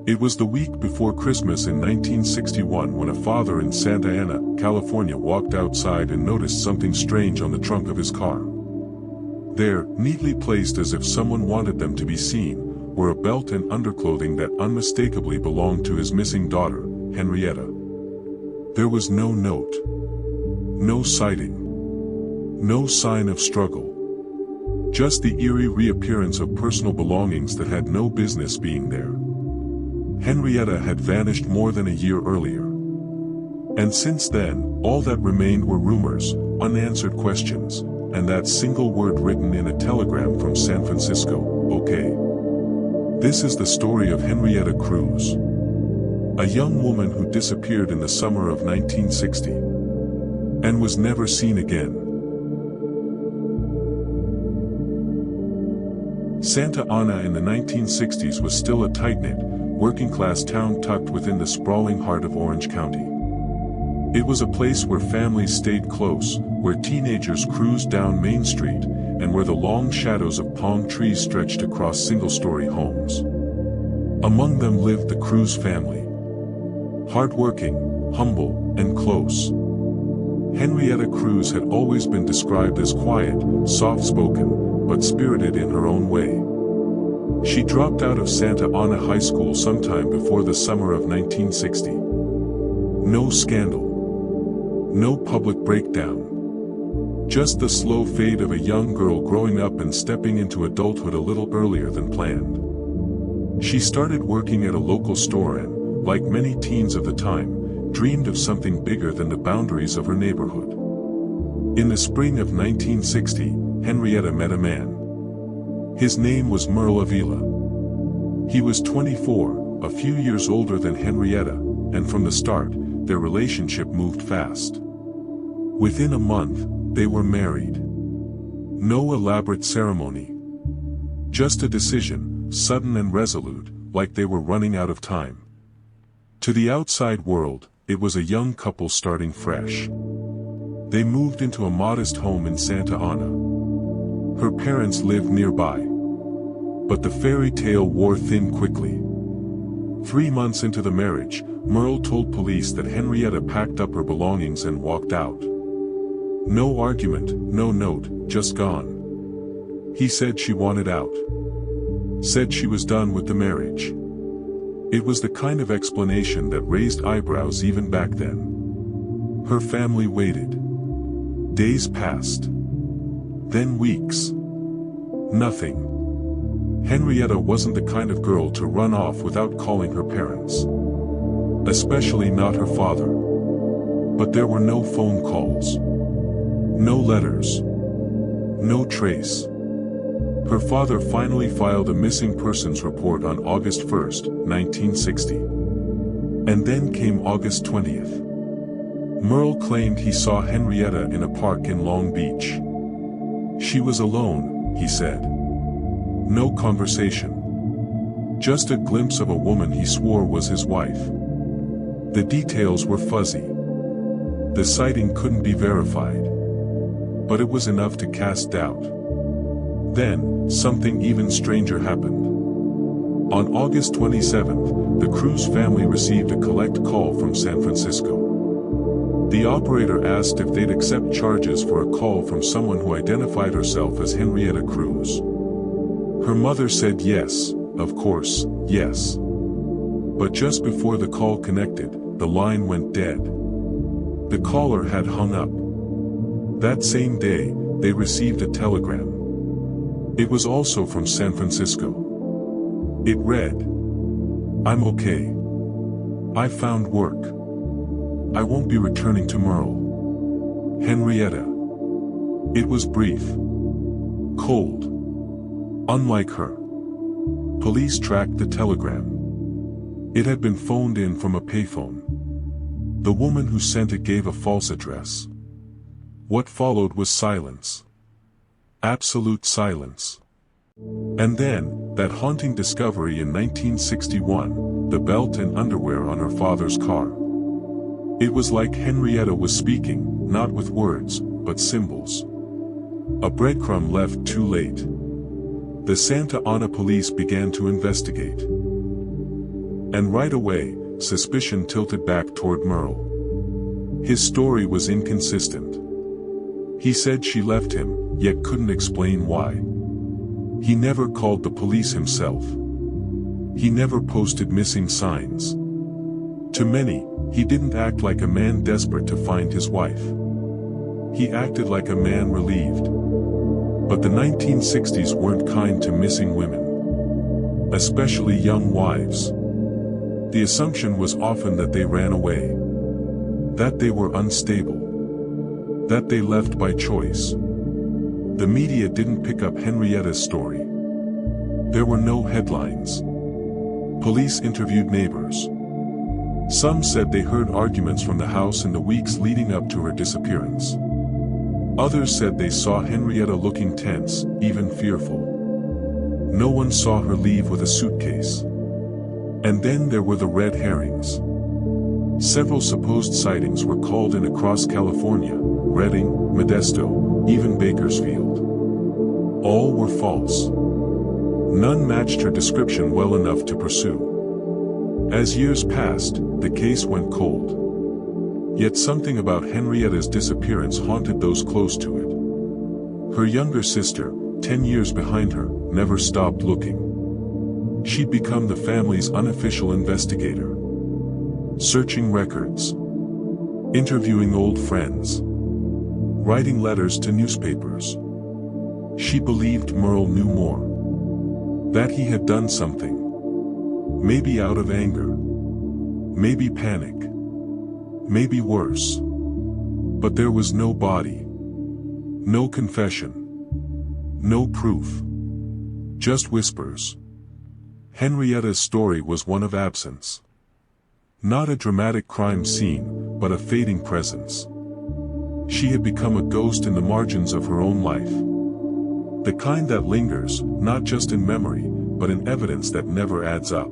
It was the week before Christmas in 1961 when a father in Santa Ana, California walked outside and noticed something strange on the trunk of his car. There, neatly placed as if someone wanted them to be seen, were a belt and underclothing that unmistakably belonged to his missing daughter, Henrietta. There was no note. No sighting. No sign of struggle. Just the eerie reappearance of personal belongings that had no business being there. Henrietta had vanished more than a year earlier. And since then, all that remained were rumors, unanswered questions, and that single word written in a telegram from San Francisco, "Okay." This is the story of Henrietta Cruz. A young woman who disappeared in the summer of 1960. And was never seen again. Santa Ana in the 1960s was still a tight-knit, working-class town tucked within the sprawling heart of Orange County. It was a place where families stayed close, where teenagers cruised down Main Street, and where the long shadows of palm trees stretched across single-story homes. Among them lived the Cruz family. Hard-working, humble, and close. Henrietta Cruz had always been described as quiet, soft-spoken, but spirited in her own way. She dropped out of Santa Ana High School sometime before the summer of 1960. No scandal. No public breakdown. Just the slow fade of a young girl growing up and stepping into adulthood a little earlier than planned. She started working at a local store and, like many teens of the time, dreamed of something bigger than the boundaries of her neighborhood. In the spring of 1960, Henrietta met a man. His name was Merle Avila. He was 24, a few years older than Henrietta, and from the start, their relationship moved fast. Within a month, they were married. No elaborate ceremony. Just a decision, sudden and resolute, like they were running out of time. To the outside world, it was a young couple starting fresh. They moved into a modest home in Santa Ana. Her parents lived nearby. But the fairy tale wore thin quickly. 3 months into the marriage, Merle told police that Henrietta packed up her belongings and walked out. No argument, no note, just gone. He said she wanted out. Said she was done with the marriage. It was the kind of explanation that raised eyebrows even back then. Her family waited. Days passed. Then weeks. Nothing. Henrietta wasn't the kind of girl to run off without calling her parents. Especially not her father. But there were no phone calls. No letters. No trace. Her father finally filed a missing persons report on August 1, 1960. And then came August 20th. Merle claimed he saw Henrietta in a park in Long Beach. She was alone, he said. No conversation. Just a glimpse of a woman he swore was his wife. The details were fuzzy. The sighting couldn't be verified. But it was enough to cast doubt. Then, something even stranger happened. On August 27th, the Cruz family received a collect call from San Francisco. The operator asked if they'd accept charges for a call from someone who identified herself as Henrietta Cruz. Her mother said yes, of course, yes. But just before the call connected, the line went dead. The caller had hung up. That same day, they received a telegram. It was also from San Francisco. It read, "I'm okay. I found work. I won't be returning to Merle. Henrietta." It was brief. Cold. Unlike her. Police tracked the telegram. It had been phoned in from a payphone. The woman who sent it gave a false address. What followed was silence. Absolute silence. And then, that haunting discovery in 1961, the belt and underwear on her father's car. It was like Henrietta was speaking, not with words, but symbols. A breadcrumb left too late. The Santa Ana police began to investigate. And right away, suspicion tilted back toward Merle. His story was inconsistent. He said she left him, yet couldn't explain why. He never called the police himself. He never posted missing signs. To many, he didn't act like a man desperate to find his wife. He acted like a man relieved. But the 1960s weren't kind to missing women, especially young wives. The assumption was often that they ran away, that they were unstable, that they left by choice. The media didn't pick up Henrietta's story. There were no headlines. Police interviewed neighbors. Some said they heard arguments from the house in the weeks leading up to her disappearance. Others said they saw Henrietta looking tense, even fearful. No one saw her leave with a suitcase. And then there were the red herrings. Several supposed sightings were called in across California, Redding, Modesto, even Bakersfield. All were false. None matched her description well enough to pursue. As years passed, the case went cold. Yet something about Henrietta's disappearance haunted those close to it. Her younger sister, 10 years behind her, never stopped looking. She'd become the family's unofficial investigator. Searching records, interviewing old friends, writing letters to newspapers. She believed Merle knew more. That he had done something. Maybe out of anger. Maybe panic. Maybe worse. But there was no body. No confession. No proof. Just whispers. Henrietta's story was one of absence. Not a dramatic crime scene, but a fading presence. She had become a ghost in the margins of her own life. The kind that lingers, not just in memory, but in evidence that never adds up.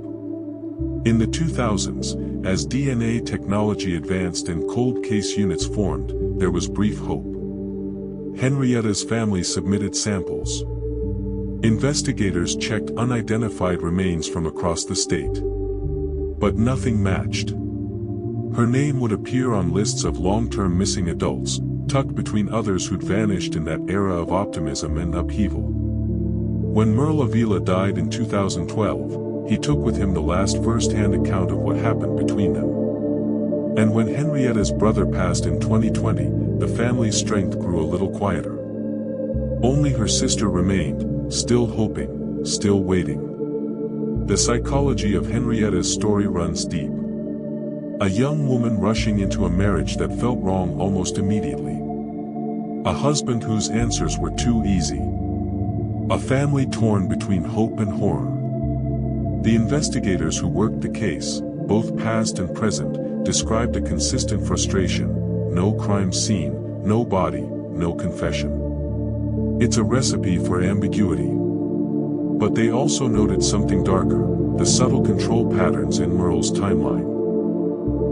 In the 2000s, as DNA technology advanced and cold case units formed, there was brief hope. Henrietta's family submitted samples. Investigators checked unidentified remains from across the state. But nothing matched. Her name would appear on lists of long-term missing adults, tucked between others who'd vanished in that era of optimism and upheaval. When Merle Avila died in 2012, he took with him the last first-hand account of what happened between them. And when Henrietta's brother passed in 2020, the family's strength grew a little quieter. Only her sister remained, still hoping, still waiting. The psychology of Henrietta's story runs deep. A young woman rushing into a marriage that felt wrong almost immediately. A husband whose answers were too easy. A family torn between hope and horror. The investigators who worked the case, both past and present, described a consistent frustration: no crime scene, no body, no confession. It's a recipe for ambiguity. But they also noted something darker: the subtle control patterns in Merle's timeline.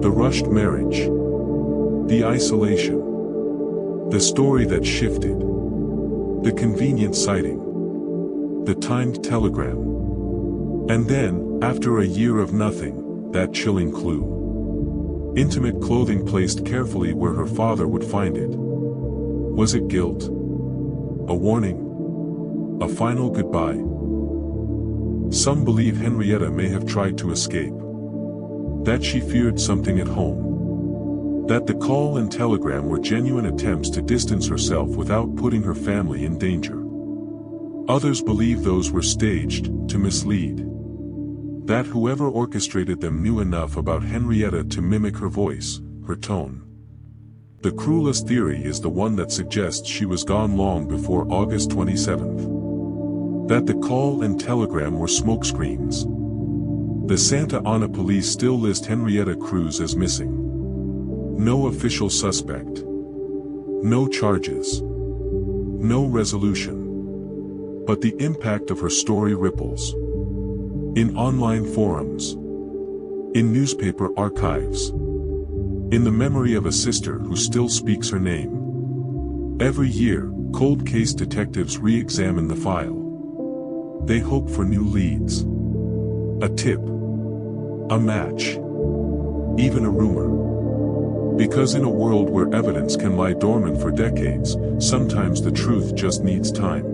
The rushed marriage. The isolation. The story that shifted. The convenient sighting. The timed telegram. And then, after a year of nothing, that chilling clue. Intimate clothing placed carefully where her father would find it. Was it guilt? A warning? A final goodbye? Some believe Henrietta may have tried to escape. That she feared something at home. That the call and telegram were genuine attempts to distance herself without putting her family in danger. Others believe those were staged, to mislead. That whoever orchestrated them knew enough about Henrietta to mimic her voice, her tone. The cruelest theory is the one that suggests she was gone long before August 27th. That the call and telegram were smokescreens. The Santa Ana police still list Henrietta Cruz as missing. No official suspect. No charges. No resolution. But the impact of her story ripples. In online forums. In newspaper archives. In the memory of a sister who still speaks her name. Every year, cold case detectives re-examine the file. They hope for new leads. A tip. a match, even a rumor. Because in a world where evidence can lie dormant for decades, sometimes the truth just needs time.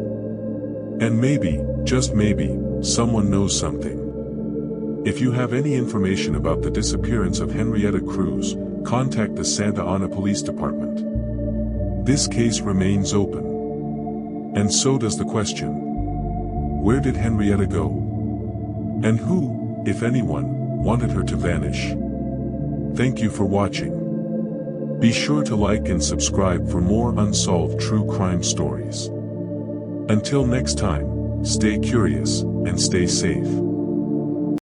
And maybe, just maybe, someone knows something. If you have any information about the disappearance of Henrietta Cruz, contact the Santa Ana Police Department. This case remains open. And so does the question: where did Henrietta go? And who, if anyone, wanted her to vanish? Thank you for watching. Be sure to like and subscribe for more unsolved true crime stories. Until next time, stay curious and stay safe.